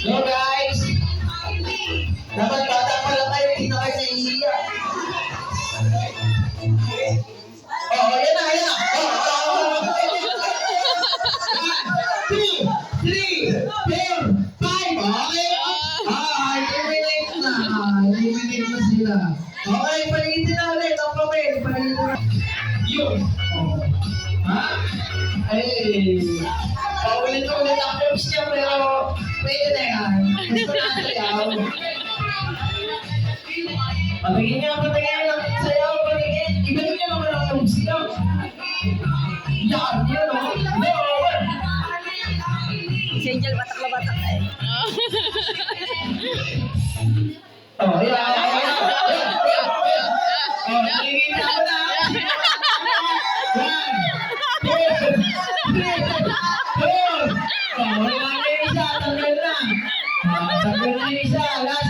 Go guys! Dapat bata pa lang kayo, hindi na kayo nahihiya. Oh, yan na, yan na. Oh. 1, 2, 3, 4, 5. Okay. Eliminate na. Eliminate na sila. Okay, palitin na ulit ang papel. Palitin na. Yun. Oh. Ha? Ay. Paulit-ulit ang clips niya, pero pwede na yan. Gusto na sayaw. Patingin niya, patingin lang. Sayaw, patingin. Ibalik niya naman ang clips niya. Yan, yan o. Over. Si Angel batak na batak eh. Oh, yan. Oh, patingin niya ako na. 1, 2, 3, 4. Oh, wala na yung isa. Tanggal na. Tanggal na yung isa. Last